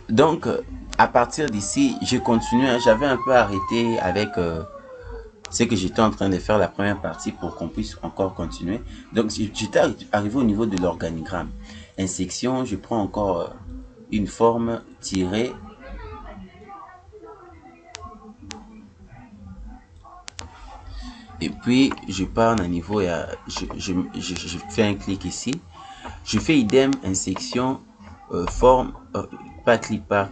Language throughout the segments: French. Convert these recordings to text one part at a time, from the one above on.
Donc, à partir d'ici, je continue. Hein, j'avais un peu arrêté avec ce que j'étais en train de faire la première partie pour qu'on puisse encore continuer. Donc, j'étais arrivé au niveau de l'organigramme. Insection, je prends encore une forme tirée. Et puis, je pars à niveau, je fais un clic ici. Je fais idem, insection, forme, pas clipart,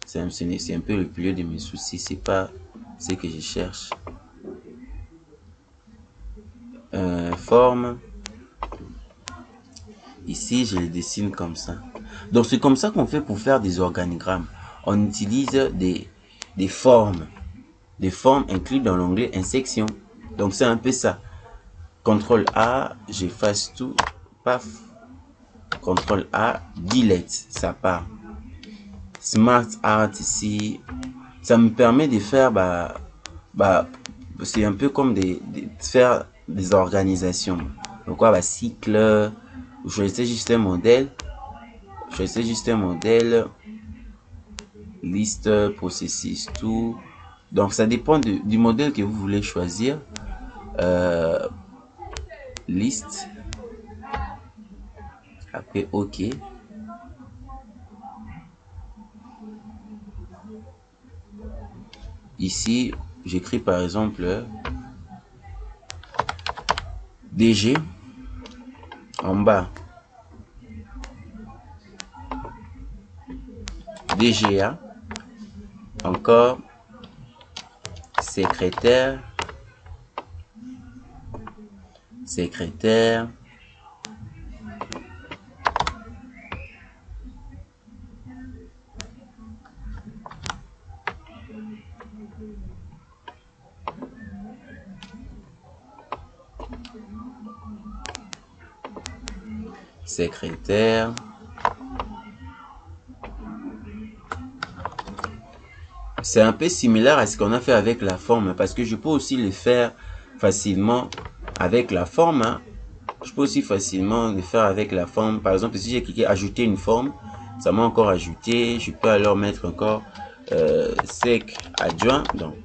c'est un peu le plus de mes soucis, c'est pas ce que je cherche. Forme, ici je le dessine comme ça. Donc c'est comme ça qu'on fait pour faire des organigrammes. On utilise des formes incluses dans l'onglet insection. Donc c'est un peu ça. CTRL A, j'efface tout, paf. CTRL A, delete, ça part. Smart Art ici, ça me permet de faire, c'est un peu comme de faire des organisations. Donc, cycle, je choisissez juste un modèle, liste, processus, tout. Donc, ça dépend du modèle que vous voulez choisir. Liste. Après, OK. Ici, j'écris par exemple DG en bas. DGA. Encore. Secrétaire. Secrétaire. Secrétaire. C'est un peu similaire à ce qu'on a fait avec la forme, parce que je peux aussi le faire facilement avec la forme. Hein. Je peux aussi facilement le faire avec la forme. Par exemple, si j'ai cliqué ajouter une forme, ça m'a encore ajouté. Je peux alors mettre encore sec adjoint. Donc,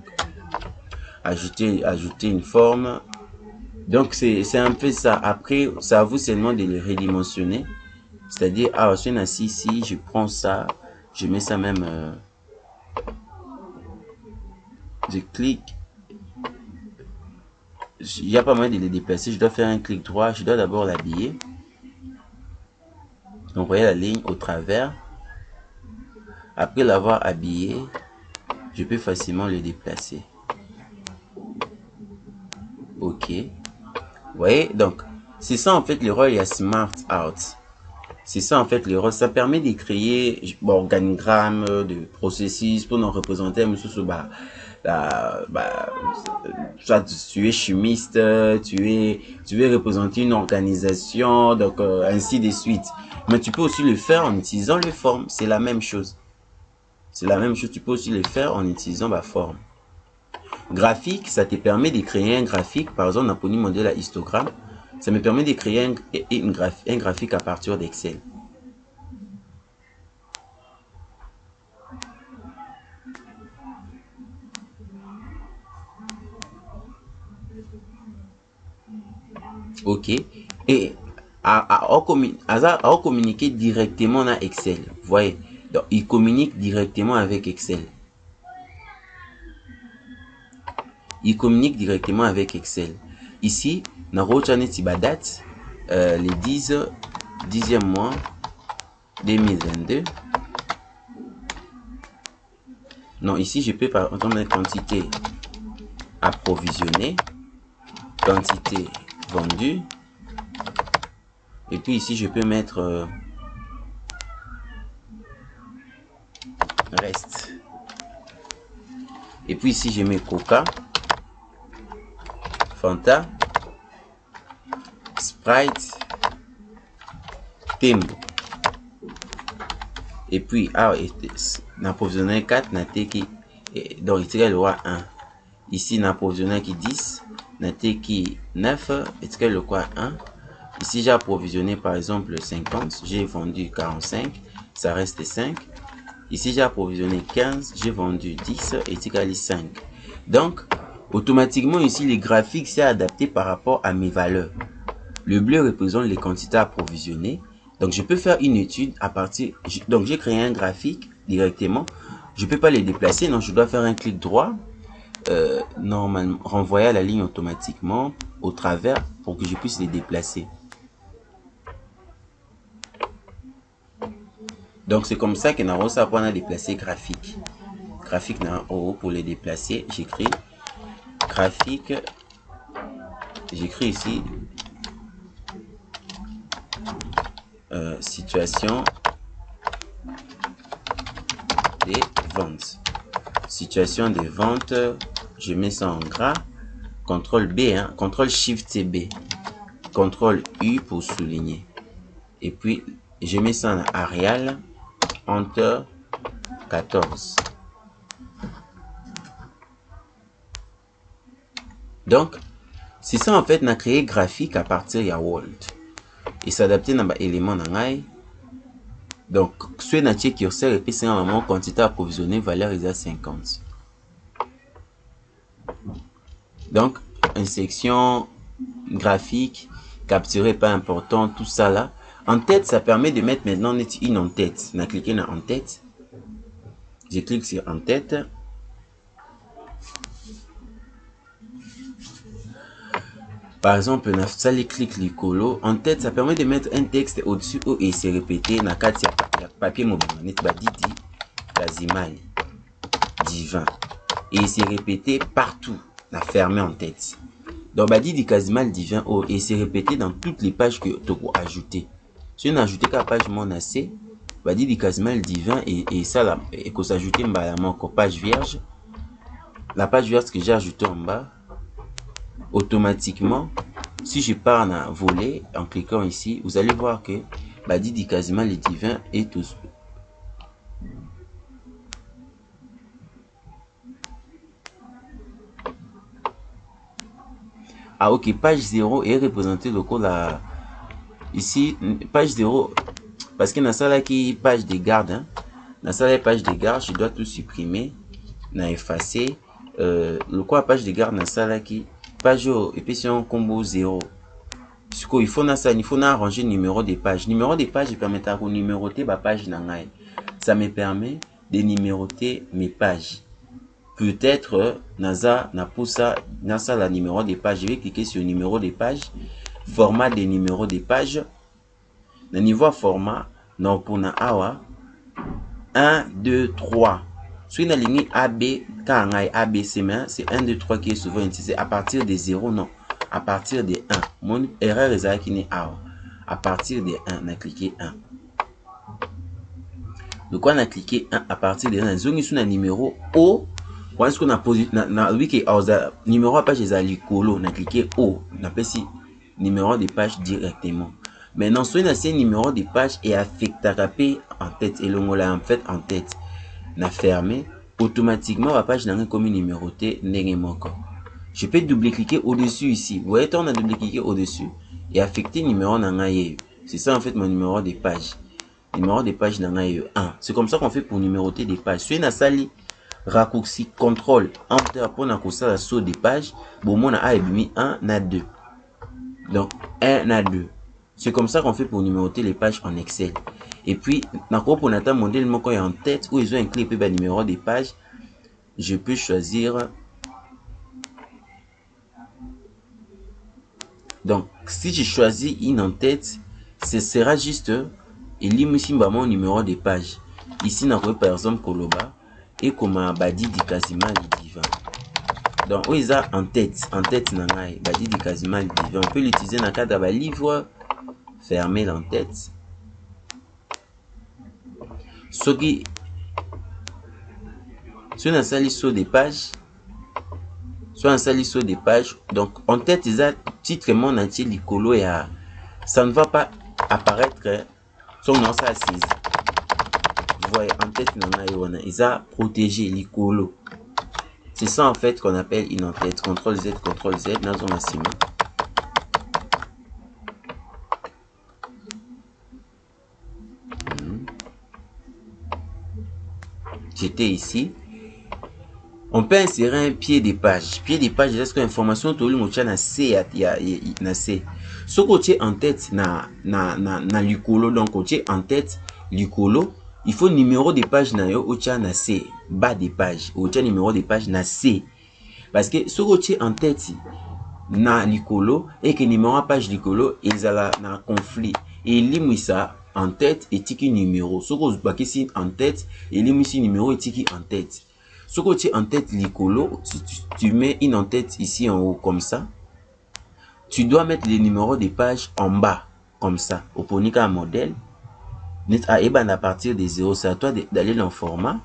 ajouter une forme. Donc, c'est un peu ça. Après, c'est à vous seulement de le redimensionner. C'est-à-dire, ici, je prends ça, je mets ça même, je clique, il n'y a pas moyen de les déplacer, je dois faire un clic droit, je dois d'abord l'habiller. Donc, vous voyez la ligne au travers. Après l'avoir habillé, je peux facilement le déplacer. OK. Vous voyez, donc, c'est ça en fait le rôle, il y a Smart Art. C'est ça en fait le rôle. Ça permet de créer organigramme, de processus pour nous représenter soit tu es chimiste, tu veux représenter une organisation, donc ainsi de suite. Mais tu peux aussi le faire en utilisant les formes. C'est la même chose. C'est la même chose. Tu peux aussi le faire en utilisant la forme. Graphique, ça te permet de créer un graphique. Par exemple, on a pris modèle à histogramme. Ça me permet de créer un graphique à partir d'Excel. OK. Et à communiquer directement dans Excel. Vous voyez. Donc, il communique directement avec Excel. Il communique directement avec Excel. Ici, dans la date, le 10e mois 2022. Non, ici, je peux par exemple mettre quantité approvisionnée, quantité vendue. Et puis ici, je peux mettre reste. Et puis ici, je mets Coca, Fanta, Sprite, Tembo. Et puis, n'approvisionner 4, n'ateki, donc il y a le roi 1. Ici, n'approvisionner qui 10, n'ateki 9, et le quoi 1. Ici, j'ai approvisionné par exemple 50, j'ai vendu 45. ça reste 5. Ici, j'ai approvisionné 15, j'ai vendu 10 et égal 5. Donc, automatiquement, ici, les graphiques, c'est adapté par rapport à mes valeurs. Le bleu représente les quantités approvisionnées. Donc, je peux faire une étude à partir... Donc, j'ai créé un graphique directement. Je ne peux pas les déplacer, donc je dois faire un clic droit. Normalement, renvoyer à la ligne automatiquement au travers pour que je puisse les déplacer. Donc, c'est comme ça que nous avons déplacé graphique. Graphique pour les déplacer, j'écris graphique. J'écris ici situation des ventes. Situation des ventes, je mets ça en gras. CTRL B, hein, CTRL SHIFT B. CTRL U pour souligner. Et puis, je mets ça en Arial. Enter 14. Donc, c'est ça en fait, on a créé graphique à partir de World. Et s'adapter dans l'élément nangai. Donc, ce qui est curseur et puis c'est un moment quantité approvisionnée valeur est à 50. Donc, une section graphique, capturée pas important, tout ça là. En tête, ça permet de mettre maintenant une en tête. On a cliqué dans en tête. Je clique sur en tête. Par exemple, on a ça les clics licolo. En tête, ça permet de mettre un texte au-dessus et c'est répété. Dans le papier mobile, on est Badidi, Kazimal, divin. Et c'est répété partout. On a fermé en tête. Donc, Badidi, Kazimal, divin, et c'est répété dans toutes les pages que tu as ajoutées. Si on a ajouté qu'à page mon assez, Badidi, Kazimal, divin, et ça, là, et qu'on s'ajoute en page vierge. La page vierge que j'ai ajoutée en bas, automatiquement, si je pars en volet, en cliquant ici, vous allez voir que Badidi quasiment les divins et tous. Ah ok, page 0 est représentée le code là. Ici, page 0, parce que dans ça là qui page de garde, hein, dans ça là page de garde, je dois tout supprimer, effacer. Le quoi page de garde dans ça là qui page et puis si on combo 0. Il faut arranger le numéro de page. Numéro de page permet de numéroter ma page. Ça me permet de numéroter mes pages. Peut-être, Nasa, la numéro de page. Je vais cliquer sur numéro de page. Format des numéros de page. Le niveau format, non pour na awa. 1, 2, 3. Sur la ligne AB, quand on a ABC, c'est 1, 2, 3 qui est souvent utilisé à partir de 0, non. À partir de 1. Mon erreur est qui n'est pas. À partir de 1, on a cliqué 1. Donc, on a cliqué 1 à partir de 1. Zone sur le numéro O. Quand est-ce qu'on a posé numéro de page est licolo, on a cliqué O. On appelle ici numéro de page directement. Maintenant, sur le numéro de page est affecté en tête. Et l'on l'a en fait en tête. On a fermé. Automatiquement, la page n'a comme numéroté n'est encore. Je peux double-cliquer au-dessus ici. Vous voyez, on a double-cliqué au-dessus et affecter numéro nangaye. C'est ça en fait mon numéro de page. Numéro de page nangaye 1. C'est comme ça qu'on fait pour numéroter des pages. Soit na sali raccourci contrôle enter pour na kosa la saut des pages. Bon, mon a mis 1 na 2. Donc 1 na 2. C'est comme ça qu'on fait pour numéroter les pages en Excel. Et puis, pour notre modèle en tête où ils ont inclus le numéro des pages, je peux choisir. Donc, si je choisis une en tête, ce sera juste il lit mon numéro de page. Ici, on a par exemple Koloba et comme Badi di Kazima divin. Donc, où ils ont en tête nangai Badi di Kazima divin. On peut l'utiliser dans le cadre d'un livre fermé en tête. Ce qui soit un salisso des pages, soit un salisso des pages. Donc, en tête, ils ont titre mon entier l'icolo et ça ne va pas apparaître son nom ça assise. Vous voyez, en tête, ils ont protégé l'icolo. C'est ça en fait qu'on appelle une en-tête. CTRL Z, CTRL Z, dans son assiment. j'étais ici. On peut insérer un pied de page. Pied de page, c'est ce que l'information tout le monde na C na C. Ce côté en tête na likolo, donc côté en tête likolo, il faut numéro de page na yo ocha na C, bas de page, ocha numéro de page na C. Parce que ce côté en tête na likolo et que numéro à page likolo ezala na conflit. Et limisa en tête et tiki numéro. Ce que bakisi en tête et limisi numéro et tiki en tête. Ce que tu es en tête likolo, tu mets une en tête ici en haut comme ça. Tu dois mettre les numéros des pages en bas comme ça. Au ponika modèle, à partir de 0, c'est à toi d'aller dans le format.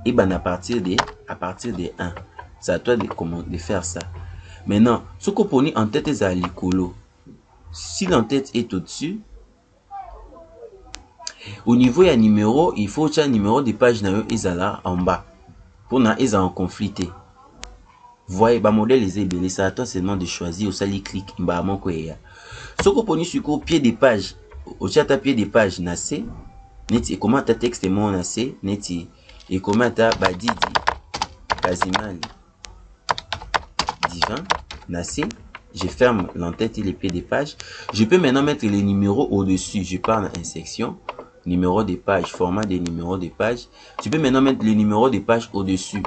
Et à partir de 1. C'est à toi de faire ça. Maintenant, ce que tu en tête est à likolo. Si l'entête est au-dessus, au niveau il y a numéro, il faut que le numéro de page là en bas. Pour na ils en conflité. Voyez, bah modèle les ébélés, ça attend seulement de choisir au sali clic bah mon quoi ya. Ce que poni sur le pied des pages, au chat à pied des pages na C, net et comment ta texte est mon na C, net et comment ta badidi Kazimali divin na C. Je ferme l'entête et les pieds des pages. Je peux maintenant mettre les numéros au-dessus. Je pars dans une section. Numéro des pages, format des numéros des pages. Tu peux maintenant mettre les numéros des pages au-dessus.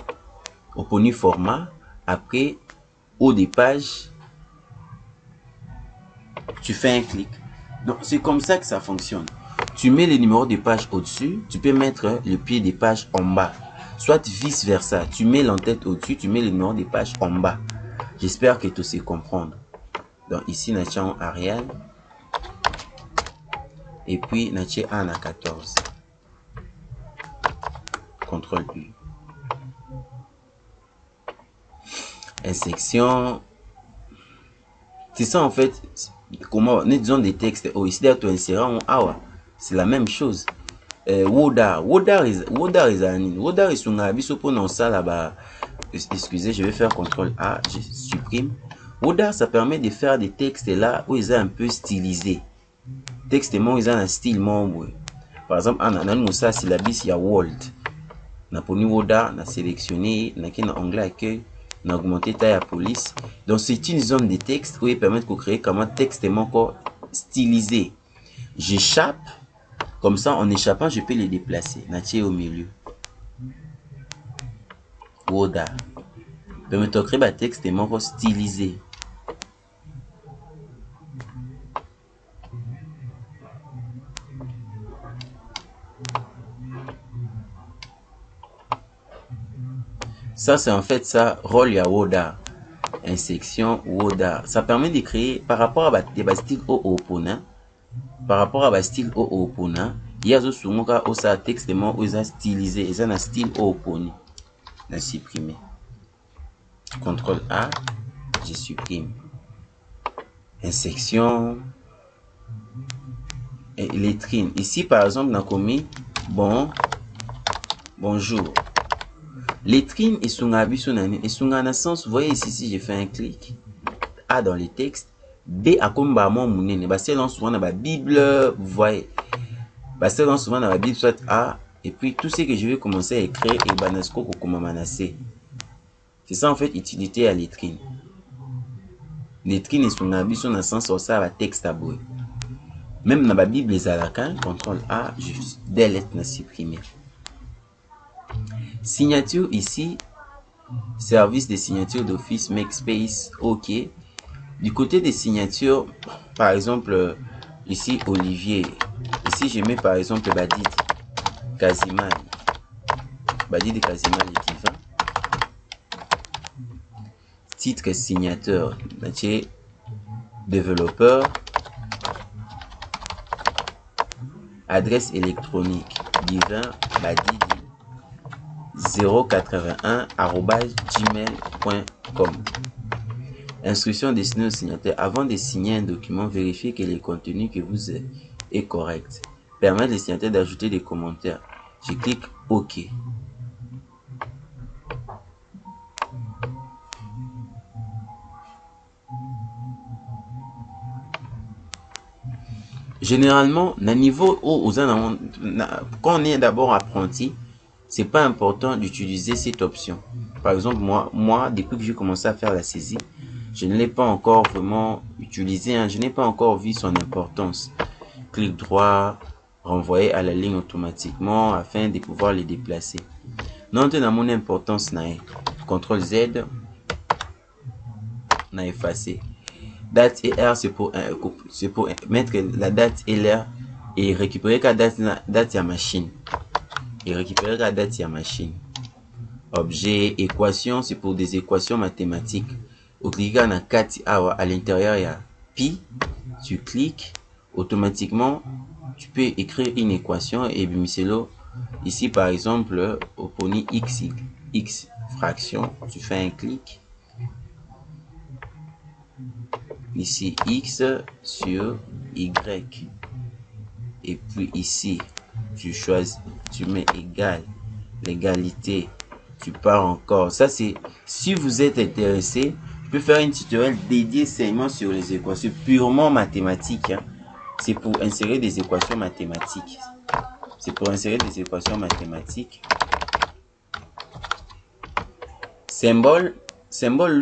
Au poni format. Après, haut des pages, tu fais un clic. Donc, c'est comme ça que ça fonctionne. Tu mets les numéros des pages au-dessus. Tu peux mettre le pied des pages en bas. Soit vice versa. Tu mets l'entête au-dessus. Tu mets les numéros des pages en bas. J'espère que tu sais comprendre. Donc ici, nous avons Arial. Et puis, nous avons 1 à 14. CTRL U. Insection. C'est ça en fait. Comment nous disons des textes. Oh, ici, tu insérer en c'est la même chose. Wodar is un abisso pour ça là-bas. Excusez, je vais faire CTRL A, je supprime. Wodar, ça permet de faire des textes là où ils sont un peu stylisés. Texte ils ont un style membre. Par exemple, en ça syllabus il y a world. Na poni Wodar, na sélectionné, na qui en anglais accueil, na augmenté taille à police. Donc c'est une zone de texte où ils permettent de créer comme un texte encore stylisé. J'échappe. Comme ça, en échappant, je peux les déplacer. Natie au milieu. Woda. Permet de créer un texte et stylisé. Ça, c'est en fait ça, rôle ya Woda. Insection Woda. Ça permet de créer par rapport à des styles au opponent. Par rapport à style au opponent, il y a ce souvent où ça texte où ils ont stylisé, ils ont un style au opponent. On a supprimé. CTRL A, je supprime. Insection et lettrine. Ici par exemple, on a commis bonjour. Lettrine et son habit et son sens. Vous voyez ici, si je fais un clic, A dans les textes. B a comme mon mounene. C'est là souvent dans la Bible, vous voyez. C'est là souvent dans la Bible, soit A. Et puis tout ce que je vais commencer à écrire, et banasco comme manasser. C'est ça en fait, utilité à lettrine. Lettrine et son habit sont dans le sens où ça va texte à bout. Même dans la Bible, les alacan, CTRL A, je delete na supprimer. Signature ici, service de signature d'office, make space, OK. Du côté des signatures, par exemple, ici, Olivier. Ici, je mets par exemple Badid Kazimali. Badid Kazimali divin. Titre signateur, développeur. Adresse électronique, divin Badidi 081@gmail.com. Instruction destinée au signataire. Avant de signer un document, vérifiez que le contenu que vous est correct. Permettre au signataire d'ajouter des commentaires. Je clique OK. Généralement, au niveau où quand on est d'abord apprenti, c'est pas important d'utiliser cette option. Par exemple, moi, depuis que j'ai commencé à faire la saisie, je ne l'ai pas encore vraiment utilisé, hein. Je n'ai pas encore vu son importance. Clic droit, renvoyer à la ligne automatiquement afin de pouvoir les déplacer. Non, dans mon importance, CTRL Z, n'a effacé. Date et heure, c'est pour mettre la date et l'heure et récupérer la date à machine. Et récupérer la date à machine. Objet, équation, c'est pour des équations mathématiques. Au cliquant dans 4 à l'intérieur, il y a pi. Tu cliques, automatiquement, tu peux écrire une équation et bimicelo. Ici, par exemple, au poni x fraction, tu fais un clic. Ici, x sur y. Et puis ici, tu choisis, tu mets égal, l'égalité. Tu pars encore. Ça, c'est, si vous êtes intéressé, je peux faire une tutoriel dédié seulement sur les équations purement mathématiques. Hein. C'est pour insérer des équations mathématiques. C'est pour insérer des équations mathématiques. Symbole,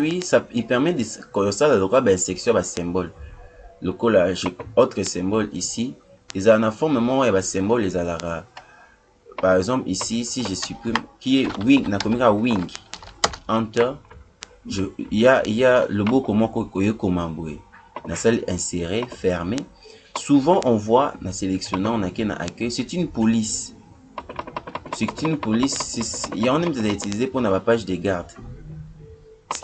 lui, ça, il permet de commencer à droit ben section à symbole. Le collage, autre symbole ici. Les en forme moment et symbole les alara. Par exemple ici, si je supprime qui est wing, na comme wing, enter, il y a le mot comment commandé. La salle insérer, fermer. Souvent on voit en sélectionnant on a qu'un accueil, c'est une police. C'est une police, il y a un même utilisé pour la page de garde.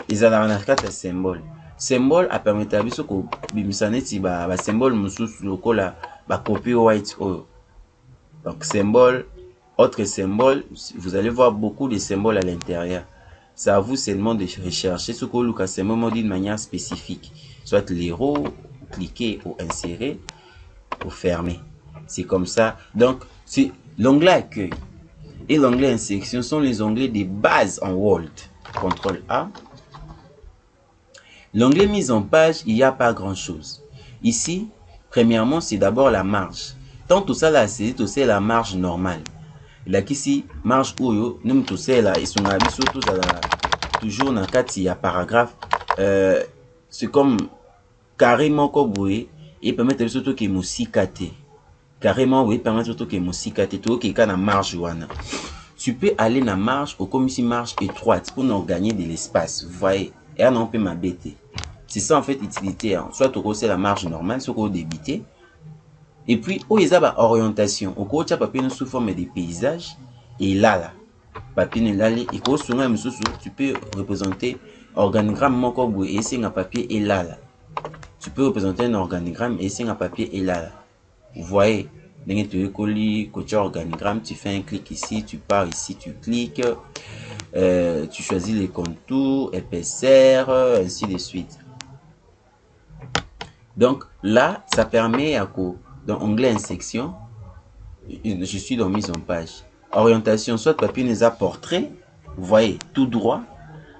Ils ont un carte symbole. Symbole a permis à biso ko bimisaneti ba symbole mususu lokola ba copyright oyo. Donc symbole, autre symbole, vous allez voir beaucoup de symboles à l'intérieur. C'est à vous seulement de rechercher ce que Lucas symbole d'une manière spécifique. Soit l'héros, cliquer ou insérer ou fermer. C'est comme ça. Donc, c'est l'onglet accueil et l'onglet insertion sont les onglets de base en Word. CTRL A. L'onglet mise en page, il n'y a pas grand chose. Ici, premièrement, c'est d'abord la marge. Tant tout ça là, c'est aussi la marge normale. Là, ici, marge où nous tout ça là, ils sont surtout toujours dans le cas il y a paragraphe. C'est comme carrément comme vous voyez, et permettre surtout que moussikate. Carrément, oui, permettre surtout que moussikate, tout qui est dans la marge ouana. Tu peux aller dans la marge, ou comme ici marge étroite, pour nous gagner de l'espace. Vous voyez, et là, on peut m'embêter. C'est ça en fait l'utilité. Hein. Soit au c'est la marge normale, soit au débité. Et puis, où il y a la orientation. Au cours, tu as papier sous forme des paysages. Et là, papier là, et quand tu peux représenter organigramme et c'est un papier et là. Tu peux représenter un organigramme et c'est un papier et là. Vous voyez, tu organigramme, tu fais un clic ici, tu pars ici, tu cliques, tu choisis les contours, épaisseur, ainsi de suite. Donc là, ça permet à quoi? Dans onglet insertion, je suis dans mise en page. Orientation, soit papier nous a portrait, vous voyez, tout droit,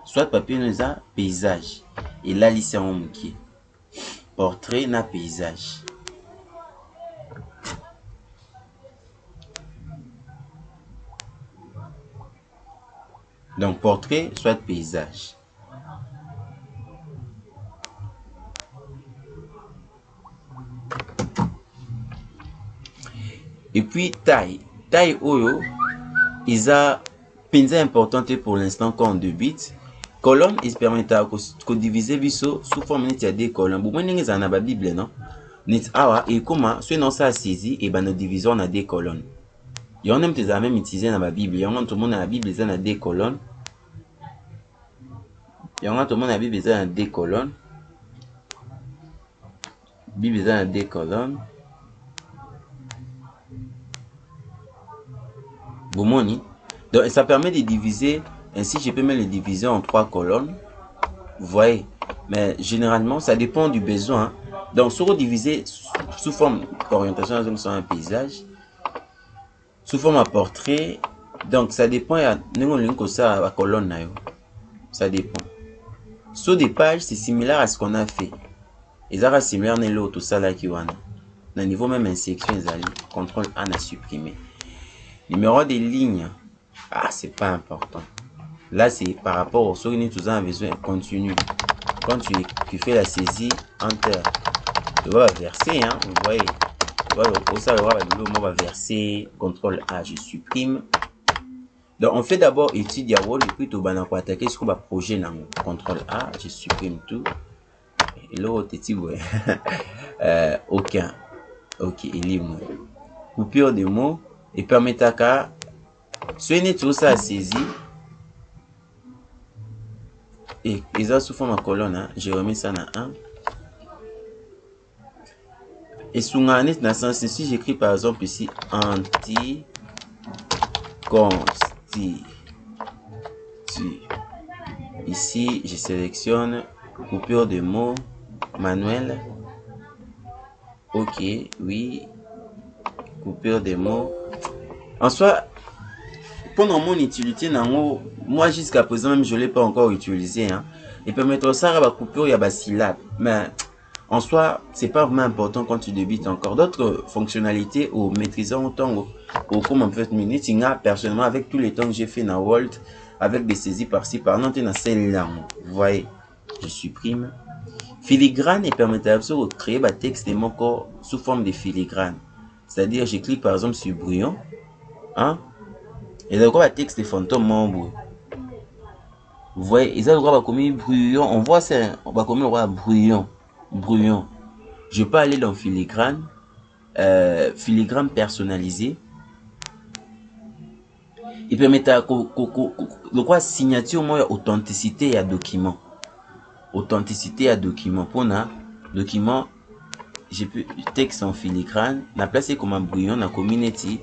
soit papier nous a paysage. Et là, ici, on qui portrait na paysage. Donc portrait, soit paysage. Et puis taille oyo, ils a pinza importante pour l'instant quand on débute. Colonne, il permet de diviser viso sous forme de des colonnes. Bon, moi, n'engage en a Bible, non? Net awa et comment, soit non ça saisi et ben nous divisons en des colonnes. Il y en a même utilisé dans la Bible. Il y en a tout le monde dans la Bible, ils ont des colonnes. Il y en a tout le monde dans la Bible, ils ont des colonnes. Bible, ils ont des colonnes. Donc ça permet de diviser, ainsi je peux même les diviser en 3 colonnes, vous voyez, mais généralement ça dépend du besoin. Donc sur diviser sous forme d'orientation sur un paysage, sous forme à portrait, donc ça dépend à la colonne, ça dépend. Sur des pages c'est similaire à ce qu'on a fait, et ça sera similaire à l'autre, tout ça là qui est au niveau même insertion, CTRL A à supprimer. Numéro des lignes. Ah, c'est pas important. Là, c'est par rapport au souvenir, tu as besoin continu. Quand tu fais la saisie, enter. Tu vas verser, hein, vous voyez. Au ça, on va verser, CTRL A, je supprime. Donc, on fait d'abord étude Yawol, et puis tu vas attaquer ce qu'on va projet dans CTRL A, je supprime tout. Et l'autre, aucun. Ok, il est mot. Coupure de mots, et permettre à soigner tout ça à saisir. Et ils ont sous forme en colonne, hein. J'ai remis ça dans 1. Et sous un dans le sens, si j'écris par exemple ici anti-constitue. Ici, je sélectionne coupure de mots, manuel. Ok, oui. Coupure de mots. En soi, pendant mon utilité, moi jusqu'à présent, même je ne l'ai pas encore utilisé. Hein. Et permettre ça, la coupure, il y a des syllabes. Mais en soi, c'est pas vraiment important quand tu débites encore. D'autres fonctionnalités ou maîtrisant autant au comme en fait minutes, personnellement, avec tous les temps que j'ai fait dans Word, avec des saisies par-ci, par-là, dans celle-là. Vous voyez, je supprime. Filigrane et permettait de créer un texte encore sous forme de filigrane. C'est-à-dire, je clique par exemple sur brouillon. Hein? Et là, le texte de fantôme membre. Vous voyez, ils ont le droit de brouillon. On voit ça, on va comme le droit brouillon. Brouillon. Je peux aller dans filigrane. Filigrane personnalisé. Il permet de quoi signature, moi, authenticité à document. Authenticité à document. Pour un document, j'ai pu texte en filigrane. La place est comme un brouillon, la community.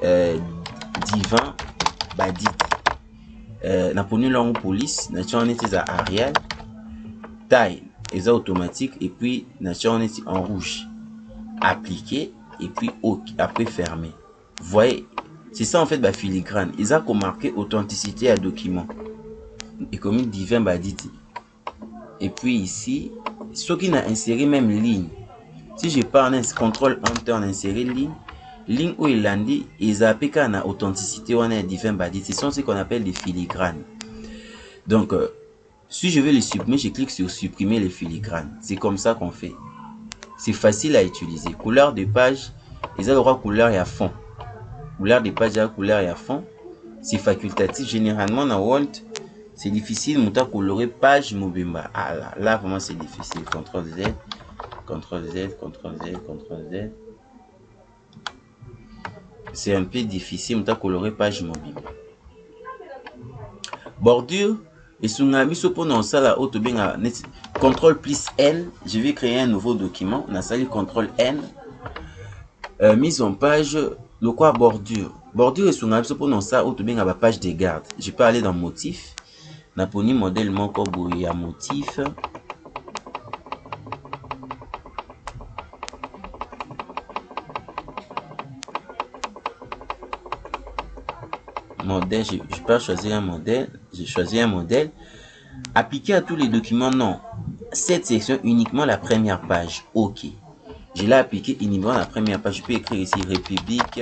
Divin, badit. Na ponu langue police, na on est à Arial. Taille, est automatique. Et puis, na on est en rouge. Appliqué. Et puis, après fermé. Vous voyez, c'est ça en fait, bah, filigrane. Ils ont marqué authenticité à document. Et comme divin, badit. Et puis ici, ce qui n'a inséré même ligne. Si je parle un contrôle enter, on a inséré ligne. Ligne où il a dit, ils ont appelé qu'à authenticité, on a divin badit. Ce sont ce qu'on appelle des filigranes. Donc, si je veux les supprimer, je clique sur supprimer les filigranes. C'est comme ça qu'on fait. C'est facile à utiliser. Couleur de page, ils ont le droit couleur et à fond. Couleur de page à couleur et à fond. C'est facultatif. Généralement, dans Word, c'est difficile de colorer page Mobimba. Ah là vraiment c'est difficile. CTRL Z, CTRL Z, CTRL Z, CTRL Z. C'est un peu difficile de colorer page Mobimba. Bordure. Et sur un pour ça là, CTRL plus N. Je vais créer un nouveau document. On a sali CTRL N. Mise en page. Le quoi bordure. Bordure et sur un pour ça, la page de garde. Je peux aller dans motif. Na poni modèle moko boye ya motif. Modèle, je peux choisir un modèle. J'ai choisi un modèle. Appliquer à tous les documents, non. Cette section uniquement la première page. Ok. Je l'ai appliqué uniquement la première page. Je peux écrire ici République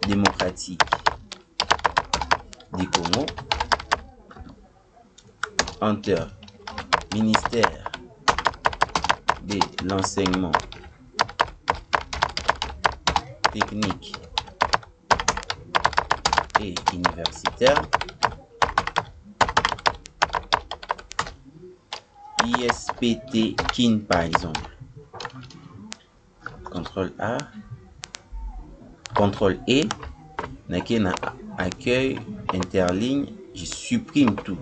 démocratique du Congo. Enter. Ministère de l'enseignement technique et universitaire. ISPT KIN par exemple. CTRL A. CTRL E. Na accueil interligne. Je supprime tout.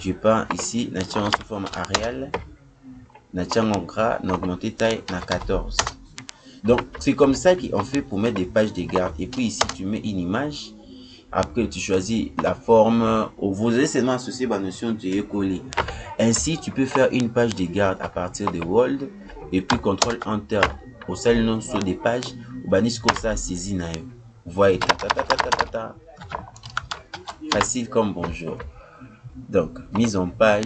Je pars ici, sous forme Arial, en gras, augmenter taille, 14. Donc, c'est comme ça qu'on fait pour mettre des pages de garde. Et puis ici, tu mets une image. Après, tu choisis la forme. Vous allez seulement associer la notion de coller. Ainsi, tu peux faire une page de garde à partir de Word. Et puis, CTRL Enter. Au seul nom sur des pages. Ou banis comme ça, saisi. Vous voyez, facile comme bonjour. Donc, mise en page.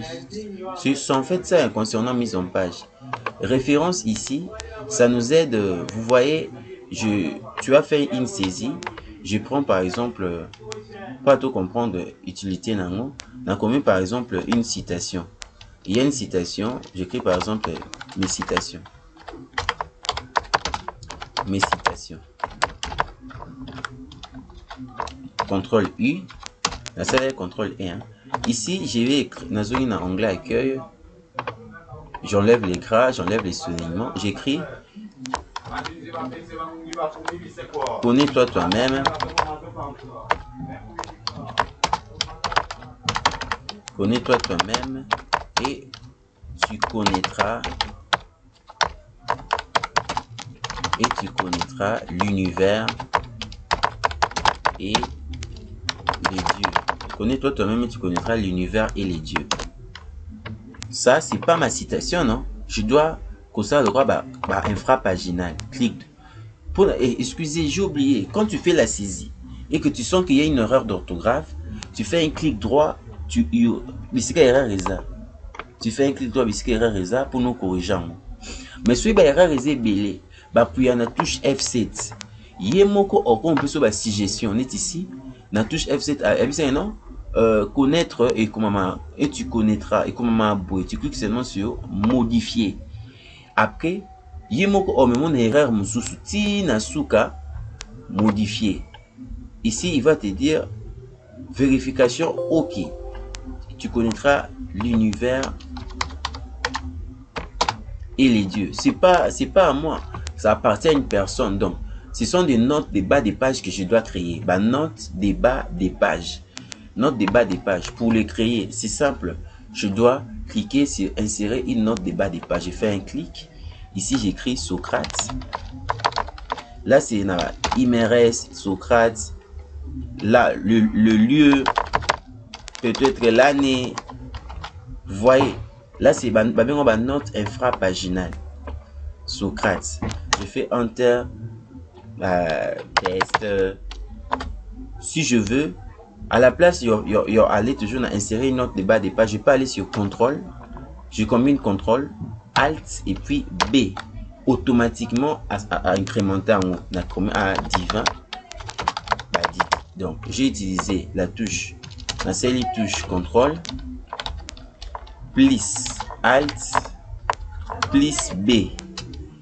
En fait, ça concernant mise en page. Référence ici, ça nous aide. Vous voyez, tu as fait une saisie. Je prends par exemple, pas tout comprendre utilité nango, on a commis par exemple une citation. Il y a une citation, j'écris par exemple mes citations. Mes citations. CTRL U, la salle CTRL E. Ici, je vais écrire en anglais accueil. J'enlève les gras, j'enlève les soulignements. J'écris connais-toi toi-même. Connais-toi toi-même et tu connaîtras l'univers et les dieux. Connais-toi toi-même et tu connaîtras l'univers et les dieux. Ça, c'est pas ma citation, non? Je dois que ça le droit infrapaginal. Clique. Excusez, j'ai oublié. Quand tu fais la saisie et que tu sens qu'il y a une erreur d'orthographe, tu fais un clic droit. Tu fais un clic droit pour nous corriger. Mais si tu as erreur belé, puis on a touche F7. Yemoko on peut sur la suggestion. On est ici. La touche F7. Non? Connaître et comment et tu connaîtras et comment tu cliques seulement sur modifier. Après, yemoko o mon erreur mususuti na suka modifier. Ici, il va te dire vérification OK. Tu connaîtras l'univers et les dieux. C'est pas à moi, ça appartient à une personne. Donc, ce sont des notes des bas des pages que je dois créer. Notes des bas des pages. Note des bas des pages. Pour les créer, c'est simple. Je dois cliquer sur insérer une note des bas des pages. Je fais un clic. Ici, j'écris Socrate. Là, c'est Imérès, Socrate. Là, le lieu, peut-être l'année. Vous voyez, là, c'est ma note infrapaginale. Socrate. Je fais Enter. Test. Si je veux, à la place, il aller toujours insérer une note de bas des pages. Je peux aller sur CTRL. Je combine CTRL, Alt et puis B. Automatiquement, à incrémenter en haut. À 10. Donc, j'ai utilisé la touche, la seule touche CTRL, plus Alt, plus B.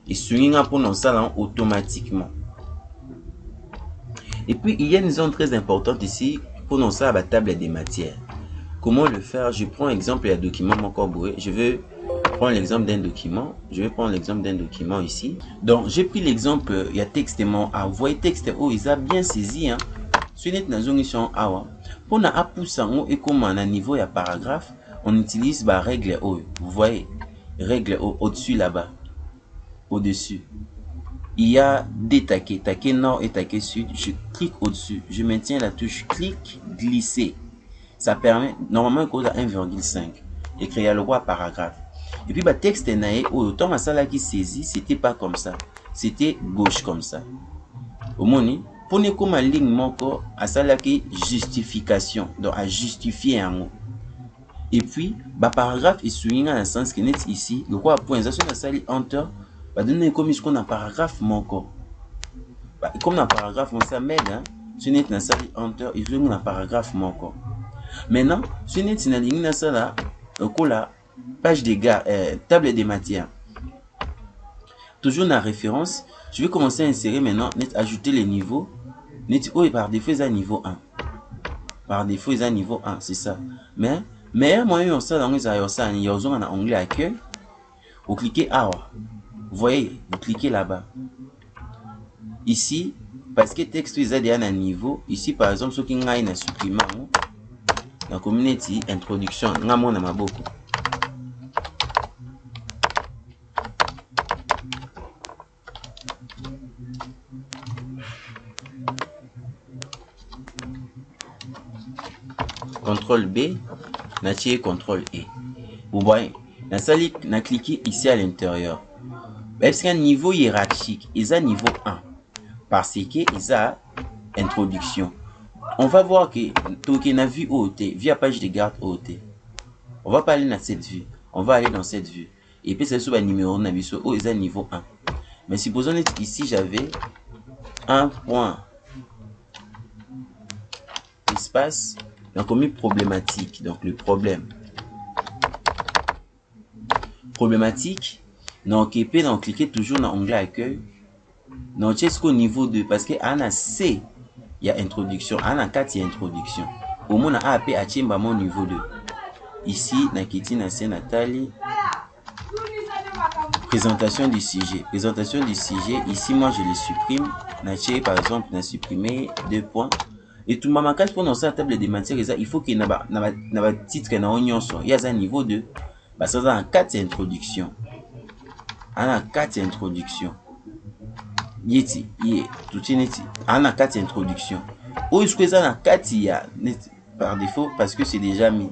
Et swinging pour nous ça automatiquement. Et puis, il y a une zone très importante ici pour nous ça à la table des matières. Comment le faire? Je prends exemple il y a document encore bourré. Je vais prendre l'exemple d'un document. Je vais prendre l'exemple d'un document ici. Donc, j'ai pris l'exemple, il y a texte mon A. Vous voyez texte où ils a bien saisi. Sur net na zone sur awa. Pour na apusango et comme à niveau il y a paragraphe, on utilise la règle O. Vous voyez, règle O au-dessus là-bas. Au-dessus. Il y a des taquets, taquet nord et taquet sud. Je clique au-dessus. Je maintiens la touche clic, glisser. Ça permet, normalement, il code à 1,5. Écrire le roi paragraphe. Et puis, texte naé, autant à ça là qui saisit, c'était pas comme ça. C'était gauche comme ça. Au moni, pour ne comme ligne manque à ça là qui justification. Donc, à justifier un mot. Et puis, paragraphe est souligné dans le sens que net ici, le roi point, ça sur la enter, va donner comme ce qu'on a paragraphe manque. Comme dans paragraphe, on s'amène, sur net na salle enter, il faut un paragraphe manque. Maintenant, sur net na ligne na ça là, la page des gars, table des matières. Toujours dans la référence, je vais commencer à insérer maintenant, net ajouter les niveaux. Net par défaut, c'est à niveau 1. Par défaut, c'est à niveau 1, c'est ça. Mais moi, on ça dans les aérosols, il y a un onglet accueil. Vous cliquez Awa. Vous voyez, vous cliquez là-bas. Ici, parce que le texte est déjà à un niveau, ici par exemple, ce qui est un supplément, la community introduction, on a ma beaucoup. CTRL B, nature CTRL E. Vous voyez, na cliqué ici à l'intérieur. Est-ce qu'un niveau hiérarchique, il a niveau 1 parce que il a introduction. On va voir que token a vue OOT, via page de garde OOT. On va pas aller dans cette vue, on va aller dans cette vue. Et puis c'est sur le numéro on a vu sur il a niveau 1. Mais supposons ici j'avais 1.1. espace, donc on met problématique, donc le problème. Problématique, donc et puis donc cliquez toujours dans onglet accueil. Donc jusqu'au niveau 2 parce que en C il y a introduction, en 4 il y a introduction. Au moins à AP à Chimba mon niveau 2. Ici Nakiti Nassé Nathalie. Présentation du sujet. Présentation du sujet. Ici moi je le supprime. Naché par exemple n'a supprimé 2 points. Et tout ma pour dans sa table de matières, il faut qu'il y ait un titre na oignon so. Il y a un niveau 2. Bah ça en 4 introduction. En 4 introduction. Yeti, tout est en 4 introduction. Ou est-ce que ça en 4 il y a par défaut parce que c'est déjà mis.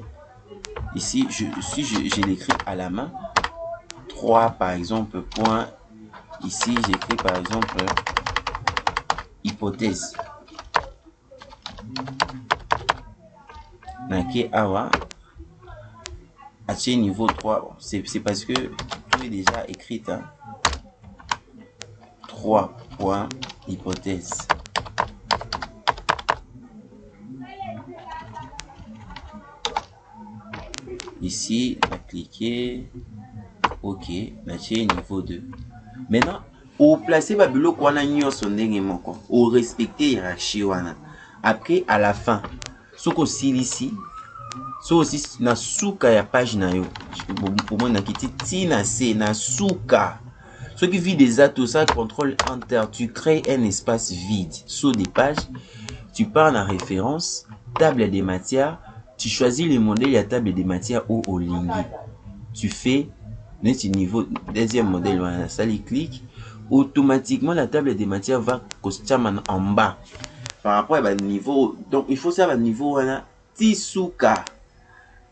Ici je l'écris à la main. 3 par exemple point. Ici j'écris par exemple hypothèse. Nake awa à niveau 3, c'est parce que tout est déjà écrit hein. 3 points hypothèse. Ici on va cliquer OK, niveau 2. Maintenant au placer babilo kwa na nyoso ndenge moko au respecter hiérarchie wana. Après à la fin soko silisi so aussi na suka ya page na yo pour moi na kiti tina C na suka. Ce qui vit déjà tout ça, contrôle enter, tu crées un espace vide sur des pages, tu pars en référence, table des matières, tu choisis le modèle à table des matières ou au ligne. Tu fais notre niveau deuxième modèle, voilà, ça les clique, automatiquement la table des matières va costume en bas. Par rapport à niveau, donc il faut savoir niveau voilà, tisuka.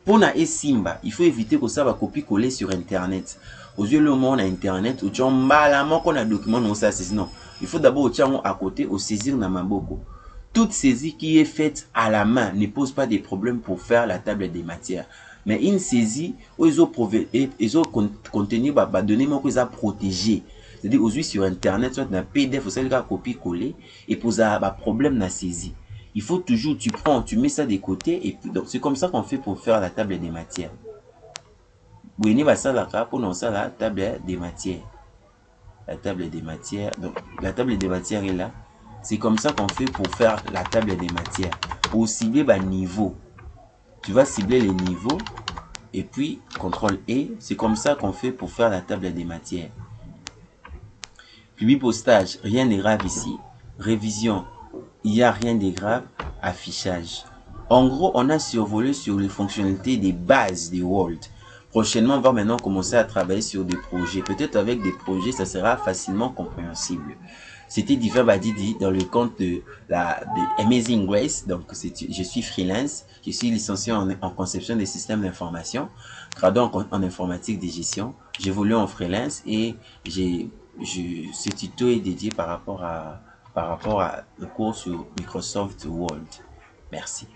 Pour na simba, il faut éviter que ça va copier-coller sur internet. Aux yeux le monde à internet, ou tu as malalement qu'on a document non ça c'est non. Il faut d'abord tiens à côté au saisir na maboko. Toute saisie qui est faite à la main ne pose pas de problème pour faire la table des matières. Mais une saisie où ils ont contenu bah donner moi qu'ils a protégé. C'est-à-dire aujourd'hui sur internet soit na PDF vous savez copier-coller et poser un problème na saisie. Il faut toujours, tu mets ça de côté et puis donc c'est comme ça qu'on fait pour faire la table des matières. Vous voyez ça là pour nous ça la table des matières. La table des matières. Donc la table des matières est là. C'est comme ça qu'on fait pour faire la table des matières. Pour cibler bah niveau. Tu vas cibler les niveaux et puis CTRL E, c'est comme ça qu'on fait pour faire la table des matières. Puis postage, rien de grave ici. Révision. Il n'y a rien de grave. Affichage. En gros, on a survolé sur les fonctionnalités des bases de Word. Prochainement, on va maintenant commencer à travailler sur des projets. Peut-être avec des projets, ça sera facilement compréhensible. C'était Divin Badidi dans le compte de Amazing Grace. Donc, je suis freelance. Je suis licencié en conception des systèmes d'information, gradué en informatique de gestion. J'évolue en freelance et ce tuto est dédié par rapport à le cours sur Microsoft Word. Merci.